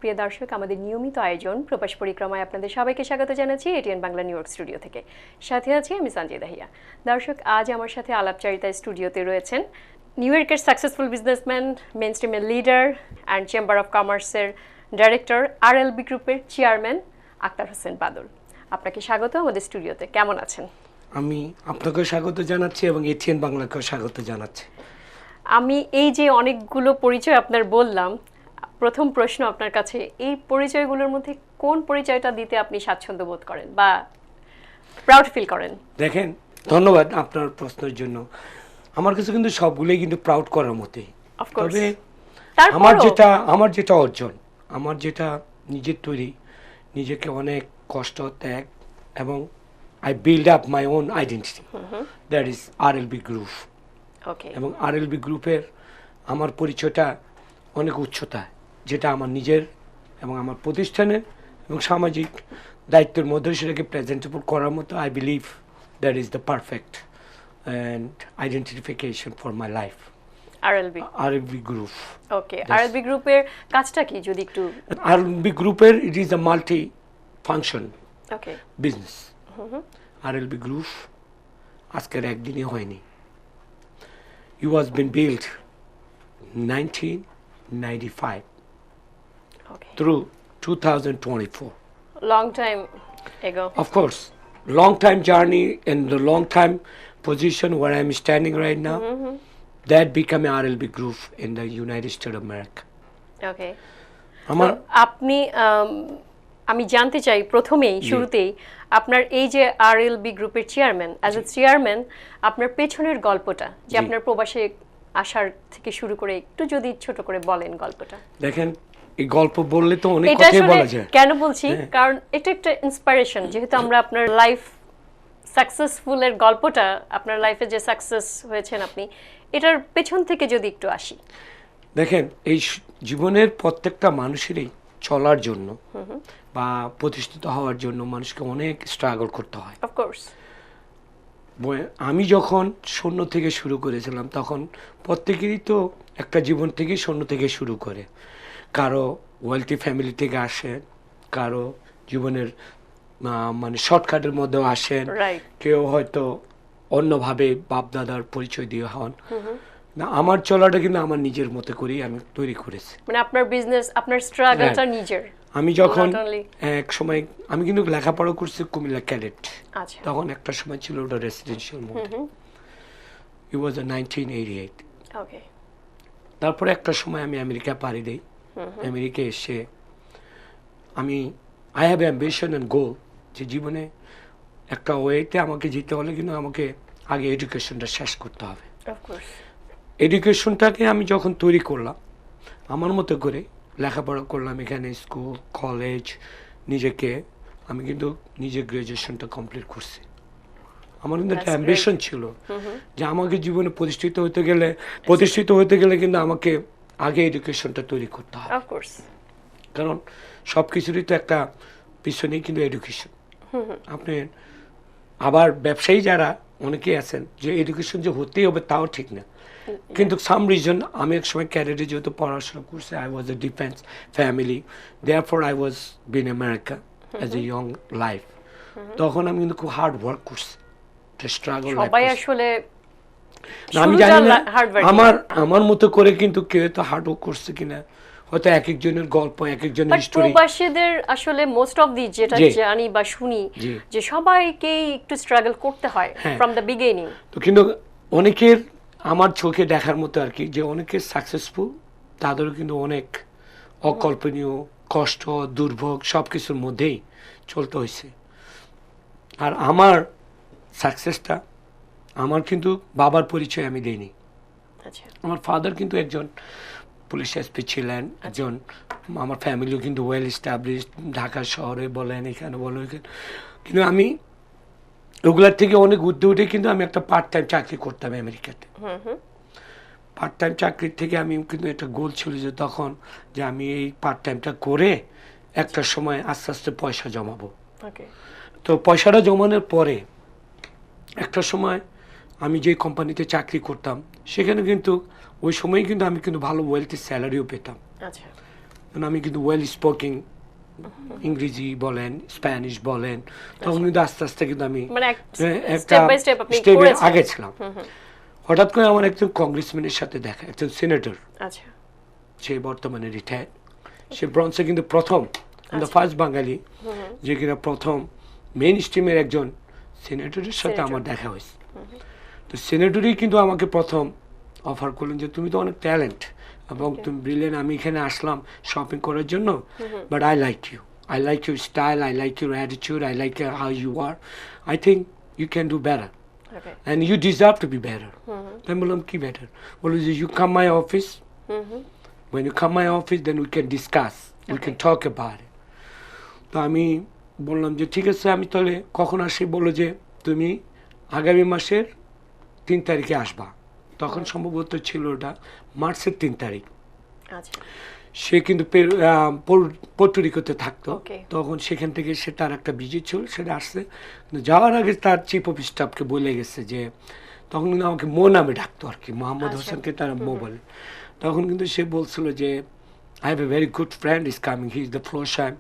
প্রিয় দর্শক, আমাদের নিয়মিত আয়োজন প্রবাস পরিক্রমায় আপনাদের সবাইকে স্বাগত জানাচ্ছি ATN Bangla new York studio থেকে। সাথে আছি আমি সঞ্জয় দাহিয়া। দর্শক, আজ আমার সাথে আলাপচারিতায় স্টুডিওতে রয়েছেন নিউ ইয়র্কের সাকসেসফুল বিজনেসম্যান, মেইনস্ট্রিমের লিডার অ্যান্ড চেম্বার অফ কমার্সের ডাইরেক্টর, আরএলবি গ্রুপের চেয়ারম্যান আক্তার হোসেন বাদল। আপনাকে স্বাগত আমাদের স্টুডিওতে। কেমন আছেন? আমি আপনাকেও স্বাগত জানাচ্ছি এবং এটিএন বাংলাকেও স্বাগত জানাচ্ছি। আমি এই যে অনেকগুলো পরিচয় আপনার বললাম, প্রথম প্রশ্ন আপনার কাছে, এই পরিচয়গুলোর মধ্যে কোন পরিচয়টা দিতে আপনি স্বাচ্ছন্দ্য বোধ করেন বা প্রাউড ফিল করেন? দেখেন, ধন্যবাদ আপনার প্রশ্নের জন্য। আমার কাছে কিন্তু সবগুলোই কিন্তু প্রাউড করার মতোই। তবে আমার যেটা অর্জন, আমার যেটা নিজের তৈরি, নিজেকে অনেক কষ্ট, ত্যাগ এবং I build up my own identity. That is RLB Group. Okay. এবং RLB গ্রুপের আমার পরিচয়টা অনেক উচ্চতা, যেটা আমার নিজের এবং আমার প্রতিষ্ঠানের এবং সামাজিক দায়িত্বের মধ্যে সেটাকে প্রেজেন্টেবল করার মতো I believe that is the perfect and identification for my life. RLB Group. Okay. RLB গ্রুপের কাজটা কি যদি একটু? RLB গ্রুপের it is a multi-function business. RLB Group আজকের একদিনই হয়নি। It was been built 1995 through 2024. Long time ago. Of course, long time journey and the long time position where I'm standing right now. That became a RLB Group in the United States of America. Okay. আপনি আমি জানতে চাই প্রথমেই শুরুতেই আপনার এই যে আরএলবি গ্রুপের চেয়ারম্যান, অ্যাজ এ চেয়ারম্যান আপনার পেছনের গল্পটা, যে আপনার প্রবাসে আসার থেকে শুরু করে একটু যদি ছোট করে বলেন গল্পটা। দেখেন, এই গল্প বললে তো অনেক কথাই বলা যায়। কেন বলছি, কারণ এটা একটা ইন্সপিরেশন। যেহেতু আমরা আপনার লাইফ সাকসেসফুলের গল্পটা, আপনার লাইফে যে সাকসেস হয়েছেন আপনি, এটার পেছন থেকে যদি একটু আসি। দেখেন, এই জীবনের প্রত্যেকটা মানুষেরই চলার জন্য বা প্রতিষ্ঠিত হওয়ার জন্য মানুষকে অনেক স্ট্রাগল করতে হয়। অফকোর্স। আমি যখন শূন্য থেকে শুরু করেছিলাম, তখন প্রত্যেকেরই তো একটা জীবন থেকে শূন্য থেকে শুরু করে। কারো ওয়েলথি ফ্যামিলি থেকে আসেন, কারো জীবনের মানে শর্টকাটের মধ্যেও আসেন, কেউ হয়তো অন্যভাবে বাপ দাদার পরিচয় দিয়ে হন। না, আমার চলাটা কিন্তু আমার নিজের মতো করেই আমি তৈরি করেছি। মানে আপনার বিজনেস, আপনার স্ট্রাগলটা নিজের। আমি যখন এক সময় আমি কিন্তু লেখাপড়া করছি কুমিল্লা ক্যাডেট। আচ্ছা। তখন একটা সময় ছিল ওটা রেসিডেন্সিয়াল মোড। ইট ওয়াজ 1988। ওকে। তারপরে একটা সময় আমি আমেরিকা পাড়ি দেই। আমেরিকা এসে আমি আই হ্যাভ অ্যাম্বিশন অ্যান্ড গোল, যে জীবনে একটা ওয়েতে আমাকে যেতে হলে কিন্তু আমাকে আগে এডুকেশনটা শেষ করতে হবে। অফকোর্স। এডুকেশনটাকে আমি যখন তৈরি করলাম, আমার মতো করে লেখাপড়া করলাম এখানে, স্কুল, কলেজ, নিজেকে আমি কিন্তু নিজে গ্রাজুয়েশনটা কমপ্লিট করছি। আমার কিন্তু একটা অ্যাম্বিশন ছিল যে আমাকে জীবনে প্রতিষ্ঠিত হতে গেলে কিন্তু আমাকে আগে এডুকেশনটা তৈরি করতে হবে। অফকোর্স। কারণ সব কিছুরই তো একটা পিছনেই কিন্তু এডুকেশন। আপনি আবার ব্যবসায়ী যারা অনেকেই আছেন যে এডুকেশন যে হতেই হবে তাও ঠিক না, কিন্তু সাম রিজন আমি এক সময় ক্যাডেটে যেহেতু পড়াশোনা করছি, I was a defence family, therefore I was been America as a young life. তখন আমি কিন্তু খুব হার্ড ওয়ার্ক করছি, স্ট্রাগল। সবাই আসলে আমি জানি না আমার মতো করে কিন্তু কেউ তো হার্ড ওয়ার্ক করছে কিনা, হয়তো এক একজনের গল্প, এক একজনের স্টোরি। প্রবাসীদের আসলে মোস্ট অফ দি যেটা জানি বা শুনি যে সবাইকেই একটু স্ট্রাগল করতে হয় ফ্রম দ্য বিগিনিং। তো কিন্তু অনেকের আমার চোখে দেখার মতো আর কি, যে অনেকে সাকসেসফুল, তাদেরও কিন্তু অনেক অকল্পনীয় কষ্ট, দুর্ভোগ সব কিছুর মধ্যেই চলতে হয়েছে। আর আমার সাকসেসটা আমার কিন্তু বাবার পরিচয় আমি দিইনি। আমার ফাদার কিন্তু একজন পুলিশ এসপি ছিলেন, একজন, আমার ফ্যামিলিও কিন্তু ওয়েল এস্টাবলিশ, ঢাকা শহরে বলেন, এখানে বলেন, কিন্তু আমি ওগুলার থেকে অনেক ঊর্ধ্বে উঠে কিন্তু আমি একটা পার্ট টাইম চাকরি করতাম আমেরিকাতে। পার্ট টাইম চাকরির থেকে আমি কিন্তু একটা গোল ছিল যে তখন যে আমি এই পার্ট টাইমটা করে একটা সময় আস্তে আস্তে পয়সা জমাবো। তো পয়সাটা জমানোর পরে একটা সময় আমি যে কোম্পানিতে চাকরি করতাম সেখানে কিন্তু ওই সময় কিন্তু আমি কিন্তু ভালো ওয়েলথি স্যালারিও পেতাম। আমি কিন্তু ওয়েল স্পোকিং ইংরেজি বলেন স্প্যানিশ বলেন, তখন কিন্তু আস্তে আস্তে কিন্তু আমি মানে একটা স্টেপ বাই স্টেপ আপনি স্টেপে করেছেন। আগে ছিলাম। হঠাৎ করে আমার একজন কংগ্রেসম্যানের সাথে দেখা, একজন সিনেটর, আচ্ছা সে বর্তমানে রিটায়ার্ড, সে ব্রন্সে কিন্তু প্রথম ফার্স্ট বাঙালি যে কিনা প্রথম মেইন স্ট্রিমের একজন সিনেটরের সাথে আমার দেখা হয়েছে। তো সিনেটরই কিন্তু আমাকে প্রথম অফার করলেন যে তুমি তো অনেক ট্যালেন্ট এবং তুমি ব্রিলিয়েন্ট, আমি এখানে আসলাম শপিং করার জন্য, but I like your style, I like your attitude, I like how you are, I think you can do better and you deserve to be better. আমি বললাম কি better? বললো যে you come my office, when you come my office then we can discuss, we can talk about it. তো আমি বললাম যে ঠিক আছে, আমি তাহলে কখন আসি? বললো যে তুমি আগামী মাসের 3 তারিখে আসবা। তখন সম্ভবত ছিল ওটা মার্চের 3 তারিখ। আচ্ছা সে কিন্তু পোর্টোরিকোতে থাকতো, তখন সেখান থেকে সে তার একটা ভিজিট ছিল, সেটা আসছে। যাওয়ার আগে তার চিফ অফ স্টাফকে বলে গেছে যে, তখন কিন্তু আমাকে মো নামে ডাকতো আর কি, মোহাম্মদ হোসেনকে তারা মো বলে। তখন কিন্তু সে বলছিল যে I have a very good friend is coming. He's the Florsheim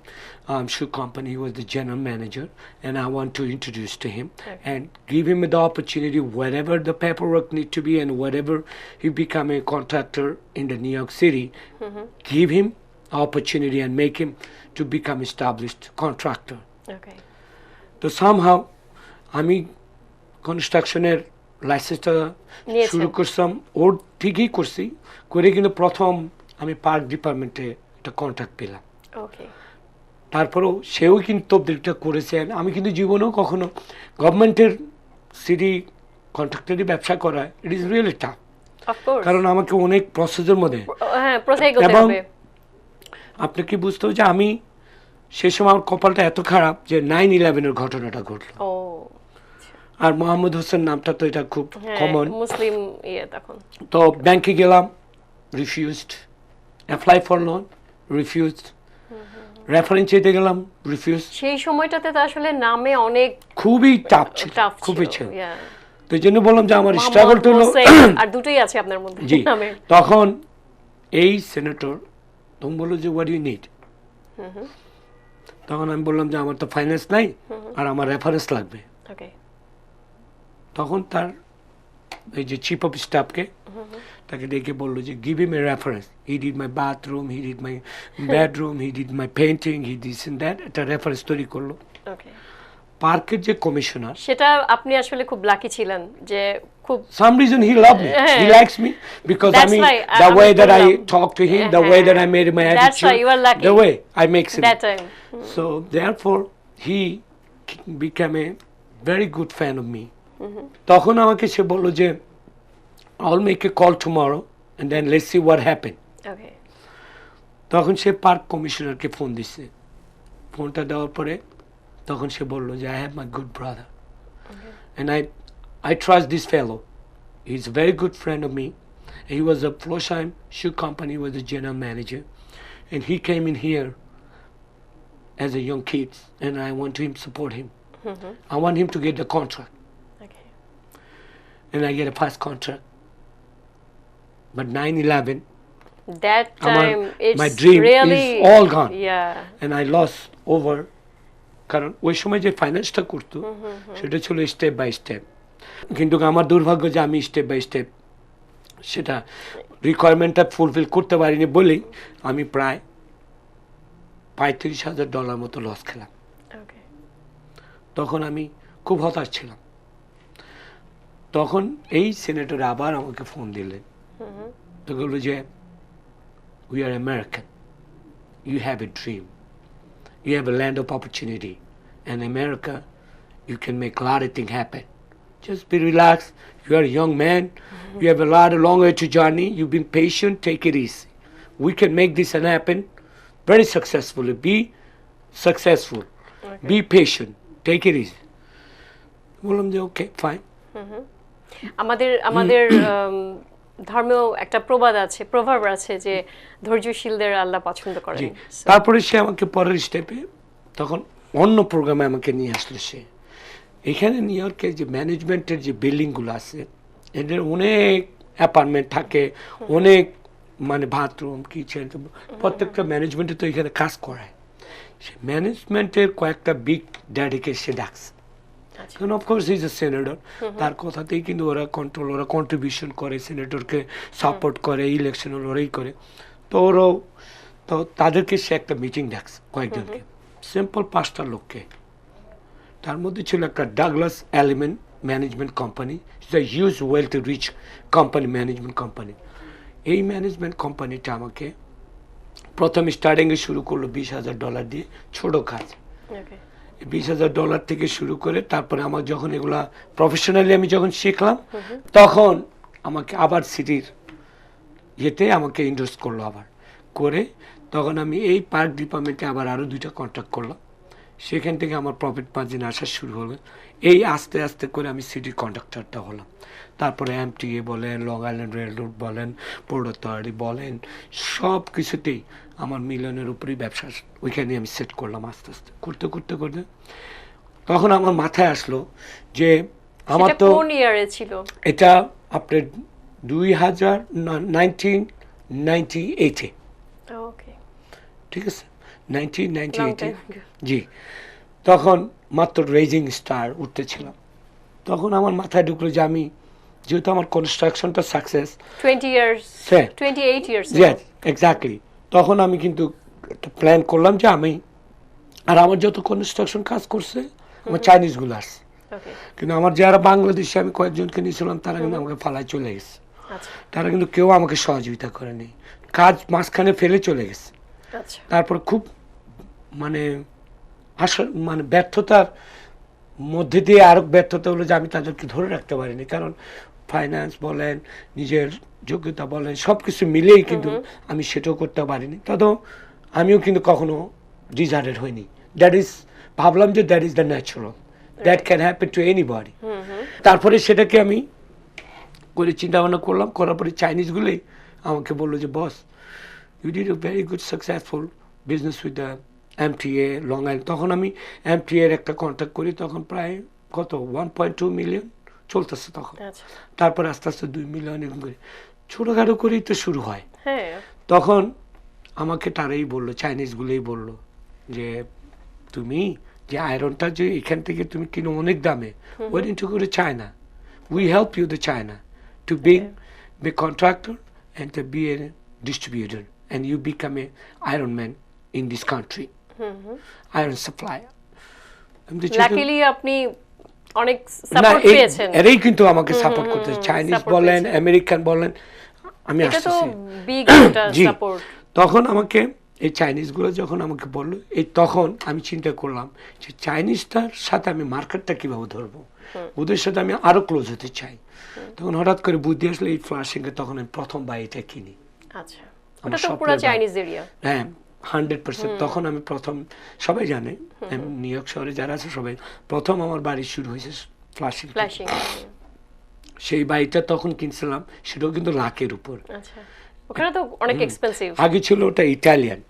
shoe company. He was the general manager, and I want to introduce to him and give him the opportunity wherever the paperwork need to be and whatever he become a contractor in the New York City, give him opportunity and make him to become established contractor. Okay. So somehow, আমি কনস্ট্রাকশনের লাইসেন্সটা শুরু করলাম, ওর ঠিকই করছি, করে কিন্তু প্রথম আমি পার্ক ডিপার্টমেন্টে একটা কন্ট্রাক্ট পেলাম। তারপরেও সেও কিন্তু তবদিলটা করেছেন। আমি কিন্তু জীবনেও কখনো গভর্নমেন্টের সিটি কন্ট্রাক্টরি ব্যবসা করা, ইট ইজ রিয়েলি টাফ, কারণ আমাকে অনেক প্রসেসের মধ্যে, এবং আপনি কি বুঝতে হবে যে আমি সে সময় আমার কপালটা এত খারাপ যে 9/11-এর ঘটনাটা ঘটলো। আর মোহাম্মদ হোসেন নামটা তো এটা খুব কমন, মুসলিম তখন। তো ব্যাংকে গেলাম, refused, apply for loan, refused, reference চেয়ে গেলাম, রিফিউজ। সেই সময়টাতে তো আসলে নামে অনেক খুবই টাফ ছিল, খুবই ছিল। তো এই জন্য বললাম যে আমার স্ট্রাগলটা হলো, আর দুটোই আছে আপনার মধ্যে। জি, তখন এই সেনেটর তখন বললো যে হোয়াট ইউ নিড। তখন আমি বললাম যে আমার তো ফাইন্যান্স নাই আর আমার রেফারেন্স লাগবে। তখন তার এই যে চিফ অফ স্টাফকে তাকে ডেকে বললো যে give him a reference, he did my bathroom, he did my bedroom, he did my painting, he this and that, একটা রেফারেন্স তৈরি করলো। পার্কের যে কমিশনার, সেটা আপনি আসলে খুব লাকি ছিলেন যে খুব some reason he loved me, he likes me because I mean the way that I talk to him, the way that I made my attitude, that's why you are lucky, the way I make him that time. So therefore he became a very good fan of me. তখন আমাকে সে বললো যে I'll make a call tomorrow and then let's see what happened. Okay. তখন সে park কমিশনারকে phone দিছে, ফোনটা দেওয়ার পরে তখন সে বললো যে I have my good brother and I trust this fellow. He's a very good friend of me. He was a Florsheim shoe company, was the general manager, and he came in here as a young kid, and I want to support him. I want him to get the contract. Okay. And I get a fast contract. But 9/11, that time it's my dream really is all gone. Yeah. And I lost over, কারণ ওই সময় যে ফাইন্যান্সটা করতো সেটা ছিল step by step, কিন্তু আমার দুর্ভাগ্য যে আমি স্টেপ বাই স্টেপ সেটা রিকোয়ারমেন্টটা ফুলফিল করতে পারিনি বলেই আমি প্রায় $35,000 মতো লস খেলাম। তখন আমি খুব হতাশ ছিলাম। তখন এই সিনেটর আবার আমাকে ফোন দিলেন, তো বললো যে we are American, you have a dream, you have a land of opportunity, and America, you can make a lot of things happen. Just be relaxed. You are a young man. You have a long way to journey. You've been patient. Take it easy. We can make this happen very successfully. Be successful. Okay. Be patient. Take it easy. বললাম যে okay, fine. আমাদের ধর্মেও একটা প্রভাব আছে যে ধৈর্যশীলদের আল্লাহ পছন্দ করেন। তারপরে সে আমাকে পরের স্টেপে তখন অন্য প্রোগ্রামে আমাকে নিয়ে আসলো। সে এখানে নিউ ইয়র্কের যে ম্যানেজমেন্টের যে বিল্ডিংগুলো আছে, এদের অনেক অ্যাপার্টমেন্ট থাকে, অনেক মানে বাথরুম কিচেন প্রত্যেকটা ম্যানেজমেন্টে তো এখানে কাজ করায়, সে ম্যানেজমেন্টের কয়েকটা বিগ ড্যাডিকে সে ডাকছে, কারণ অফকোর্স ইজ এ সেনেটর, তার কথাতেই কিন্তু ওরা কন্ট্রোল, ওরা কন্ট্রিবিউশন করে, সেনেটরকে সাপোর্ট করে, ইলেকশন ওরাই করে। তো ওরাও তো তাদেরকে সে একটা মিটিং ডাকছে কয়েকজনকে, সিম্পল 5টা লোককে। তার মধ্যে ছিল একটা Douglas element management company, huge wealth rich company, management company. এই ম্যানেজমেন্ট কোম্পানিটা আমাকে প্রথম স্টার্টিংয়ে শুরু করলো $20,000 দিয়ে, ছোট কাজ। $20,000 থেকে শুরু করে তারপরে আমার যখন এগুলা প্রফেশনালি আমি যখন শিখলাম, তখন আমাকে আবার সিটির ইয়েতে আমাকে ইন্ডোর্স করলো আবার করে, তখন আমি এই পার্ক ডিপার্টমেন্টে আবার আরও 2টা কন্ট্রাক্ট করলাম। সেখান থেকে আমার প্রফিট মার্জিন আসা শুরু হলো। এই আস্তে আস্তে করে আমি সিটির কন্ডাক্টরটা হলাম। তারপরে MTA বলেন, লং আইল্যান্ড রেলরোড বলেন, পোর্ট অথরিটি বলেন, সব কিছুতেই আমার মিলিয়নের উপরেই ব্যবসা ওইখানে আমি সেট করলাম আস্তে আস্তে করতে করতে করতে। তখন আমার মাথায় আসলো যে আমার তো কোন ইয়ারে ছিল এটা, আপনার 1998-এ, ওকে, ঠিক আছে, 1998-এ, জি। তখন মাত্র রেজিং স্টার উঠতেছিলাম। তখন আমার মাথায় ঢুকলো যে আমি যেহেতু আমার কনস্ট্রাকশনটা সাকসেস 20 ইয়ার্স, হ্যাঁ 28 ইয়ার্স, ইয়েস এক্স্যাক্টলি। তখন আমি কিন্তু একটা প্ল্যান করলাম যে আমি, আর আমার যত কনস্ট্রাকশন কাজ করছে আমার চাইনিজগুলো আসছে, কিন্তু আমার যারা বাংলাদেশে আমি কয়েকজনকে নিয়েছিলাম তারা কিন্তু আমাকে ফালায় চলে গেছে। তারা কিন্তু কেউ আমাকে সহযোগিতা করেনি, কাজ মাঝখানে ফেলে চলে গেছে। তারপর খুব মানে মানে ব্যর্থতার মধ্যে দিয়ে আরো ব্যর্থতা হলো যে আমি তাদেরকে ধরে রাখতে পারিনি, কারণ ফাইন্যান্স বলেন, নিজের যোগ্যতা বলেন, সব কিছু মিলেই কিন্তু আমি সেটাও করতে পারিনি। তবে আমিও কিন্তু কখনো ডিজার্টেড হইনি। দ্যাট ইজ, ভাবলাম যে that is the natural, that can happen to anybody. তারপরে সেটাকে আমি করে চিন্তা ভাবনা করলাম, করার পরে চাইনিজগুলোই আমাকে বললো যে boss, you did a very good successful business with the MTA Long Island. তখন আমি MTA এর একটা কন্ট্যাক্ট করি, তখন প্রায় কত 1.2 মিলিয়ন চলতেছে তখন। তারপরে আস্তে আস্তে 2 মিলিয়ন এরকম করে ছোটোখাটো করেই তো শুরু হয়। তখন আমাকে তারাই বললো, চাইনিজগুলোই বললো যে তুমি যে আয়রনটা যে এখান থেকে তুমি কিনো অনেক দামে, ওই দিন টু করে China, we help you the China to be contractor and to be a distributor and you become a iron man in this country, iron supplier. Luckily আপনি অনেক সাপোর্ট পেয়েছেন। এরাই কিন্তু আমাকে সাপোর্ট করতে, চাইনিজ বলেন, আমেরিকান বলেন, আমি আসতেছি। তখন আমাকে এই চাইনিজগুলো যখন আমাকে বললো, এই তখন আমি চিন্তা করলাম যে চাইনিজটার সাথে আমি মার্কেটটা কিভাবে ধরবো, ওদের সাথে আমি আরো ক্লোজ হতে চাই। তখন হঠাৎ করে বুদ্ধি আসলে এই ফ্লাশিংয়ে, তখন আমি প্রথম বাড়িটা কিনি। আচ্ছা, ওটা তো পুরো চাইনিজ এরিয়া। হ্যাঁ 100%। তখন আমি প্রথম, সবাই জানে নিউ ইয়র্ক শহরে যারা আছে সবাই, প্রথম আমার বাড়ি শুরু হয়েছে ফ্লাশিং। সেই বাড়িটা তখন কিনছিলাম, সেটাও কিন্তু লাখের উপর। আচ্ছা, ওখানে তো অনেক এক্সপেন্সিভ। আগে ছিল ওটা ইটালিয়ান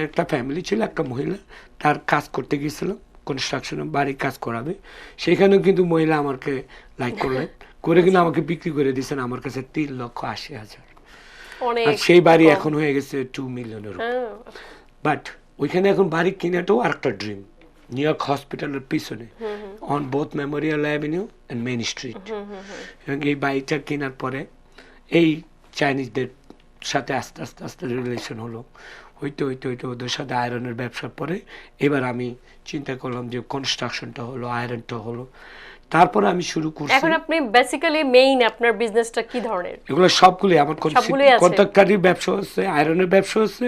একটা ফ্যামিলি ছিল, একটা মহিলা, তার কাজ করতে গিয়েছিলাম, কনস্ট্রাকশনে বাড়ি কাজ করাবে, সেখানেও কিন্তু মহিলা আমাকে লাইক করলেন, করে কিন্তু আমাকে বিক্রি করে দিয়েছেন আমার কাছে 3,80,000। আর সেই বাড়ি এখন হয়ে গেছে 2 মিলিয়নের। বাট ওইখানে এখন বাড়ি কিনাটাও আরেকটা ড্রিম, নিউ ইয়র্ক হসপিটালের পিছনে, on both Memorial avenue and main street. এবং এই বাড়িটা কেনার পরে এই চাইনিজদের সাথে আস্তে আস্তে আস্তে রিলেশন হলো, হইতে হইতে হইতে ওদের সাথে আয়রনের ব্যবসার পরে এবার আমি চিন্তা করলাম যে কনস্ট্রাকশনটা হলো, আয়রনটা হলো, তারপরে আমি শুরু করছি। এখন আপনি বেসিক্যালি মেইন আপনার বিজনেসটা কি ধরনের? এগুলো সবগুলোই আমার কন্ট্রাক্টরি ব্যবসা হচ্ছে, আয়রনের ব্যবসা হচ্ছে,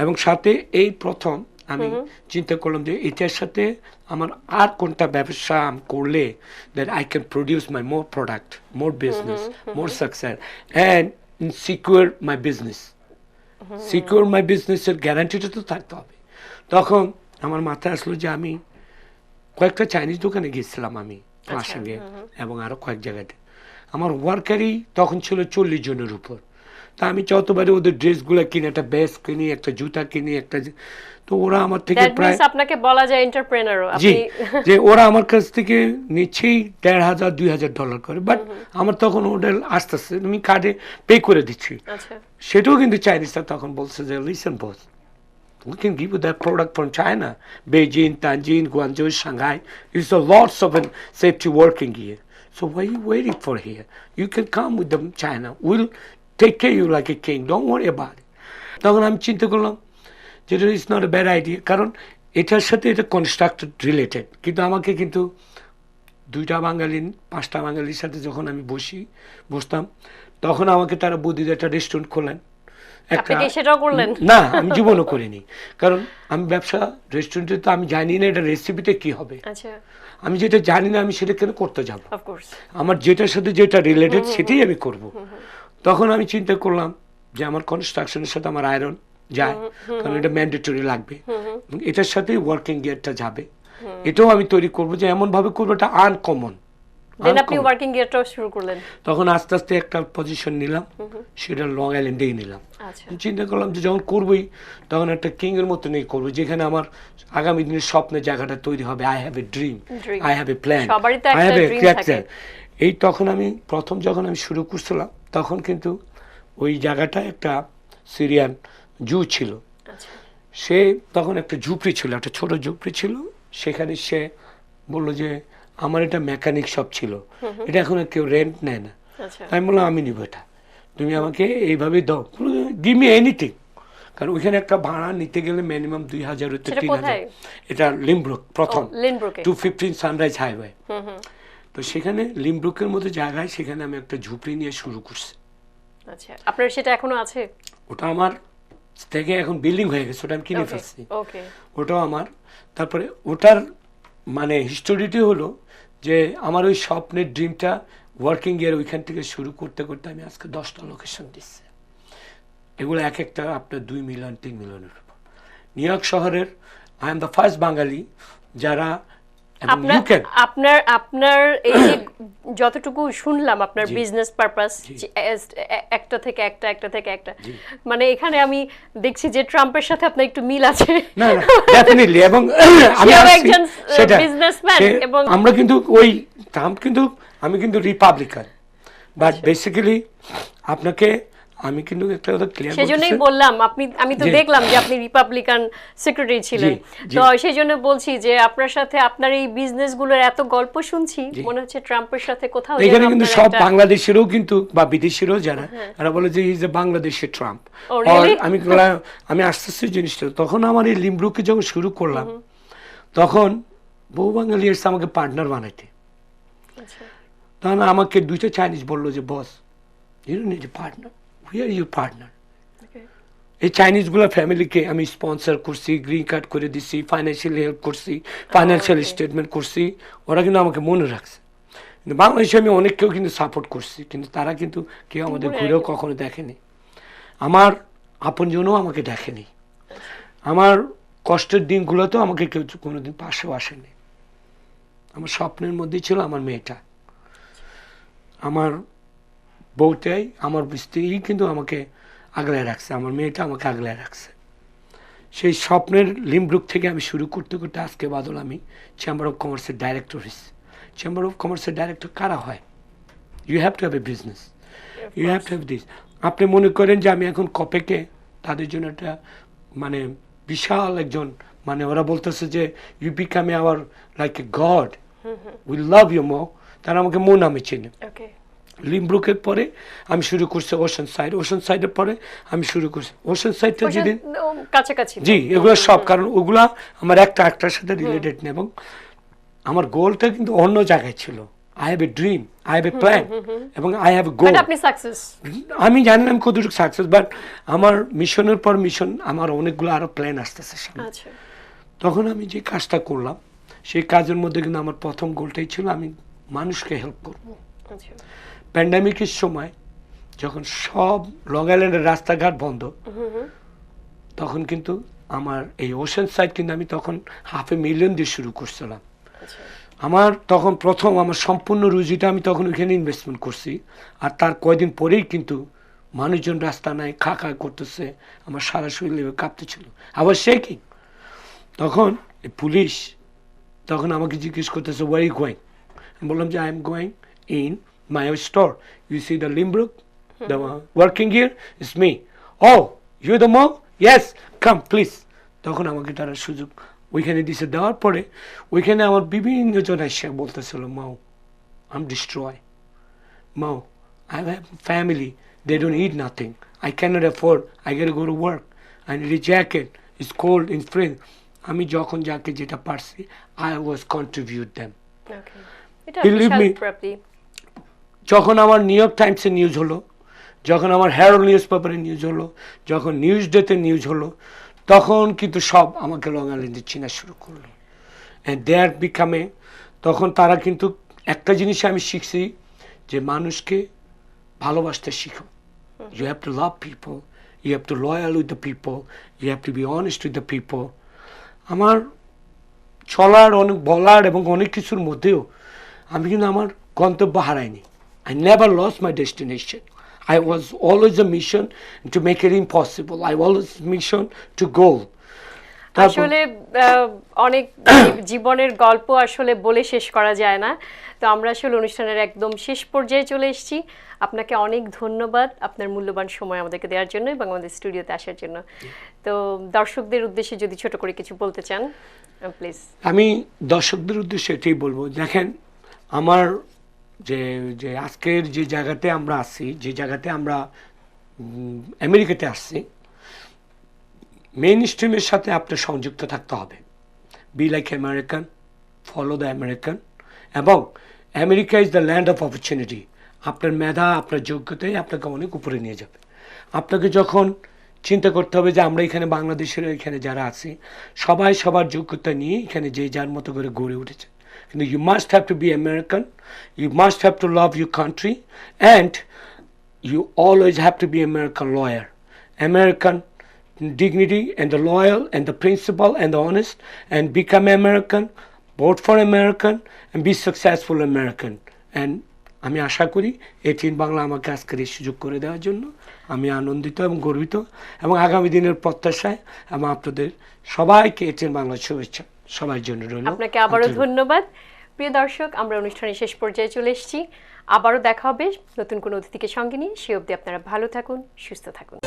এবং সাথে এই প্রথম আমি চিন্তা করলাম যে এটার সাথে আমার আর কোনটা ব্যবসা করলে that I can produce my more product, more business, more success and secure my business. Secure my বিজনেসের গ্যারান্টিটা তো থাকতে হবে। তখন আমার মাথায় আসলো যে আমি কয়েকটা চাইনিজ দোকানে গিয়েছিলাম আমি আমার সঙ্গে, এবং আরো কয়েক জায়গাতে। আমার ওয়ার্কারই তখন ছিল 40 জনের উপর। তা আমি যতবারে ওদের ড্রেসগুলো কিনি, একটা ব্যাগ কিনি, একটা জুতা কিনি, তো ওরা আমার থেকে দ্যাট প্রায় মিন্স আপনাকে বলা যায় এন্টারপ্রেনারও জি, আপনি। যে ওরা আমার কাছ থেকে নিচ্ছেই $1,500-2,000 করে, বাট আমার তখন ওদের আস্তে আস্তে আমি কার্ডে পে করে দিচ্ছি। আচ্ছা সেটাও কিন্তু চাইনিজরা তখন বলছে যে listen boss, we can give you that product from China, Beijing, Tianjin, Guangzhou, Shanghai. It's a lots of safety working here. So why are you waiting for here? You can come with them China. We'll take care of you like a king. Don't worry about it. তখন আমি চিন্তা করলাম যেটা is not a bad idea, কারণ এটার সাথে এটা constructed related. কিন্তু আমাকে কিন্তু 2টা বাঙালি 5টা বাঙালির সাথে যখন আমি বসতাম, তখন আমাকে তারা বুদ্ধি দিয়ে একটা রেস্টুরেন্ট খোলেন। আপনি কি সেটাও করলেন? না, আমি জীবনও করিনি, কারণ আমি ব্যবসা রেস্টুরেন্টে তো আমি জানি না এটা রেসিপিতে কি হবে। আচ্ছা আমি যেটা জানি না আমি সেটা কেন করতে যাব? অফ কোর্স আমার যেটার সাথে যেটা রিলেটেড সেটাই আমি করব। তখন আমি চিন্তা করলাম যে আমার কনস্ট্রাকশনের সাথে আমার আয়রন যায়, কারণ এটা ম্যান্ডেটরি লাগবে, এবং এটার সাথে ওয়ার্কিং গিয়ারটা যাবে। এটাও আমি তৈরি করব, যে এমন ভাবে করবো এটা আনকমন। দেন আপনি ওয়ার্কিং গিয়ারটাও শুরু করলেন। তখন আস্তে আস্তে একটা পজিশন নিলাম, সেটা লং আইল্যান্ডেই নিলাম। আচ্ছা চিন্তা করলাম যে যখন করবোই তখন একটা কিং এর মতো নেই করবো, যেখানে আমার আগামী দিনের স্বপ্নের জায়গাটা তৈরি হবে। I have a dream, I have a plan, সবারই তো আই হ্যাভ একটা এ ড্রিম থাকে। ক্যারেক্টার। এই তখন আমি যখন আমি শুরু করছিলাম, তখন কিন্তু ওই জায়গাটা একটা সিরিয়ান জু ছিল। আচ্ছা সে তখন একটা ঝুপড়ি ছিল, একটা ছোট ঝুপড়ি ছিল। সেখানে সে বললো যে আমার এটা মেকানিক শপ ছিল, এটা এখন আর কেউ রেন্ট নেয় না। আচ্ছা আমি বললাম আমি নিব এটা, তুমি আমাকে এইভাবে দাও, গিভ মি এনিথিং। কারণ ওইখানে একটা ভাড়া নিতে গেলে মিনিমাম 2,000 হতে সেটা 3,000। কোথায়? এটা লিমব্রুক, প্রথম লিনব্রুকে। 215 সানরাইজ হাইওয়ে। তো সেখানে লিমব্রুকের মতো জায়গায় সেখানে আমি একটা ঝুপড়ি নিয়ে শুরু করছি। আচ্ছা আপনার সেটা এখনো আছে? ওটা আমার থেকে এখন বিল্ডিং হয়ে গেছে, ওটা আমি কিনে ফেলছি। ওকে ওটাও আমার। তারপরে ওটার মানে হিস্টোরিটি হলো যে আমার ওই স্বপ্নের ড্রিমটা ওয়ার্কিং ইয়ার ওইখান থেকে শুরু করতে করতে আমি আজকে 10টা লোকেশন দিচ্ছি। এগুলো এক একটা আপনার 2 মিলিয়ন 3 মিলিয়নের উপর। নিউ ইয়র্ক শহরের আই এম দ্য ফার্স্ট বাঙালি যারা, আপনার আপনার এই যে যতটুকু শুনলাম আপনার বিজনেস পারপাস, একটা থেকে একটা, একটা থেকে একটা, মানে এখানে আমি দেখছি যে ট্রাম্পের সাথে আপনার একটু মিল আছে। না ডেফিনেটলি, এবং আমি একজন বিজনেসম্যান, এবং আমরা কিন্তু ওই ট্রাম্প কিন্তু আমি কিন্তু রিপাবলিকান, বাট বেসিক্যালি আপনাকে আমি কিন্তু একটা কথা ক্লিয়ার সেজন্যই বললাম আমি তো দেখলাম যে আপনি রিপাবলিকান সেক্রেটারি ছিলেন, তো সেই জন্য বলছি যে আপনার সাথে আপনার এই বিজনেসগুলোর এত গল্প শুনছি, মনে হচ্ছে ট্রাম্পের সাথে কোথাও এখানে কিন্তু সব বাংলাদেশেরও কিন্তু বা বিদেশিরও যারা তারা বলে যে ইজ এ বাংলাদেশের ট্রাম্প। আমি আস্তে আস্তে জিনিসটা তখন আমার এই লিমব্রুকে যখন শুরু করলাম, তখন বহু বাঙালি এসে আমাকে পার্টনার বানাইতে। তখন আমাকে 2টা চাইনিজ বললো যে boss you don't need a partner, we are your partner. এই চাইনিজগুলো ফ্যামিলিকে আমি স্পন্সর করছি, গ্রিন কার্ড করে দিচ্ছি, ফাইন্যান্সিয়াল হেল্প করছি, ফাইন্যান্সিয়াল স্টেটমেন্ট করছি, ওরা কিন্তু আমাকে মনে রাখছে। কিন্তু বাংলাদেশে আমি অনেককেও কিন্তু সাপোর্ট করছি, কিন্তু তারা কিন্তু কেউ আমাদের ঘুরেও কখনো দেখেনি, আমার আপনজনও আমাকে দেখেনি, আমার কষ্টের দিনগুলোতেও আমাকে কেউ কোনোদিন পাশেও আসেনি। আমার স্বপ্নের মধ্যেই ছিল আমার মেয়েটা, আমার বউটাই, আমার স্ত্রী কিন্তু আমাকে আগলায় রাখছে, আমার মেয়েটা আমাকে আগলায় রাখছে। সেই স্বপ্নের লিমব্রুক থেকে আমি শুরু করতে করতে আজকে বাদল আমি চেম্বার অফ কমার্সের ডাইরেক্টর হয়েছি। চেম্বার অফ কমার্সের ডাইরেক্টর কারা হয়? You have to have a business, you have to have this. আপনি মনে করেন যে আমি এখন কপেকে তাদের জন্য একটা মানে বিশাল একজন, মানে ওরা বলতেছে যে you become our like a god, we love you Mo, তারা আমাকে মো নামে চেনে। লিমব্রুকের পরে আমি শুরু করছি ওশান সাইড, ওশান সাইডের পরে আমি শুরু করছি ওশান সাইডটা যেদিন কাছাকাছি। জি, এগুলো সব, কারণ ওগুলা আমার একটার সাথে রিলেটেড নেই, এবং আমার গোলটা কিন্তু অন্য জায়গায় ছিল। I have a dream, I have a plan, এবং আই হ্যাভ এ গোল। আপনি সাকসেস, আমি জানি না আমি কতটুকু সাকসেস, বাট আমার মিশনের পর মিশন, আমার অনেকগুলো আরো প্ল্যান আসতেছে সামনে। তখন আমি যে কাজটা করলাম সেই কাজের মধ্যে কিন্তু আমার প্রথম গোলটাই ছিল আমি মানুষকে হেল্প করবো। প্যান্ডামিকের সময় যখন সব লং আইল্যান্ডের রাস্তাঘাট বন্ধ, তখন কিন্তু আমার এই ওশান সাইড কিন্তু আমি তখন $500,000 দিয়ে শুরু করছিলাম। আমার তখন প্রথম আমার সম্পূর্ণ রুজিটা আমি তখন ওইখানে ইনভেস্টমেন্ট করছি, আর তার কয়েকদিন পরেই কিন্তু মানুষজন রাস্তা নাই, খা খা করতেছে, আমার সারা শরীর কাঁপতেছিল, আবার শেকিং। তখন পুলিশ তখন আমাকে জিজ্ঞেস করতেছে, ওয়ার ইউ গোয়িং? আমি বললাম যে I am going in my store, you see the Lynbrook, the working here is me. Oh you the mom? Yes, come please. তখন আমাকে তারা সুযোগ ওইখানে দিছে, দেওয়ার পরে ওইখানে আমার বিভিন্ন জন এসে বলতেছিল, মাও আই এম ডিস্ট্রয়, মাও I have family, they don't eat nothing, I cannot afford, I gotta go to work, I need a jacket, it's cold in spring. আমি যখন যাকে যেটা পারছি, I was contribute them. Okay. এটা Believe বিশাল me, প্রাপ্তি। যখন আমার new York টাইমসে news হলো, যখন আমার হেরাল্ড নিউজ পেপারে নিউজ হলো, যখন নিউজ ডেতে নিউজ হলো, তখন কিন্তু সব আমাকে লং আইল্যান্ডে চিনা শুরু করলো। অ্যান্ড দে আর বিকামে, তখন তারা কিন্তু একটা জিনিস আমি শিখছি, যে মানুষকে ভালোবাসতে শিখো। You have to love people, you have to loyal with the people, you have to be honest with the people. আমার চলার অনেক বলার এবং অনেক কিছুর মধ্যেও আমি কিন্তু আমার গন্তব্য হারাইনি। I never lost my destination. I was always a mission to make it impossible. I always mission to goal. আসলে অনেক জীবনের গল্প আসলে বলে শেষ করা যায় না। তো আমরা আসলে অনুষ্ঠানের একদম শেষ পর্যায়ে চলে এসেছি। আপনাকে অনেক ধন্যবাদ আপনার মূল্যবান সময় আমাদেরকে দেওয়ার জন্য এবং আমাদের স্টুডিওতে আসার জন্য। তো দর্শকদের উদ্দেশ্যে যদি ছোট করে কিছু বলতে চান প্লিজ। আমি দর্শকদের উদ্দেশ্যে এটাই বলবো, দেখেন আমার যে যে আজকের যে জায়গাতে আমরা আছি, যে জায়গাতে আমরা আমেরিকাতে আসছি, মেইন স্ট্রিমের সাথে আপনার সংযুক্ত থাকতে হবে। Be like American, follow the American, এবং America is the land of opportunity. আপনার মেধা, আপনার যোগ্যতাই আপনাকে অনেক উপরে নিয়ে যাবে। আপনাকে যখন চিন্তা করতে হবে যে আমরা এখানে বাংলাদেশের এখানে যারা আছি, সবাই সবার যোগ্যতা নিয়ে এখানে যে যার মতো করে গড়ে উঠেছে, কিন্তু you must have to be American, you must have to love your country, and you always have to be American lawyer, American dignity and the loyal and the principle and the honest, and become American, vote for American, and be successful American. And আমি আশা করি ATN Bangla আমাকে আজকের এই সুযোগ করে দেওয়ার জন্য আমি আনন্দিত এবং গর্বিত, এবং আগামী দিনের প্রত্যাশায় এবং আপনাদের সবাইকে এটিএন বাংলার শুভেচ্ছা সবার জন্য রইল। আপনাকে আবারও ধন্যবাদ। প্রিয় দর্শক, আমরা অনুষ্ঠানের শেষ পর্যায়ে চলে এসেছি। আবারও দেখা হবে নতুন কোনো অতিথিকে সঙ্গে নিয়ে। সে অবধি আপনারা ভালো থাকুন, সুস্থ থাকুন।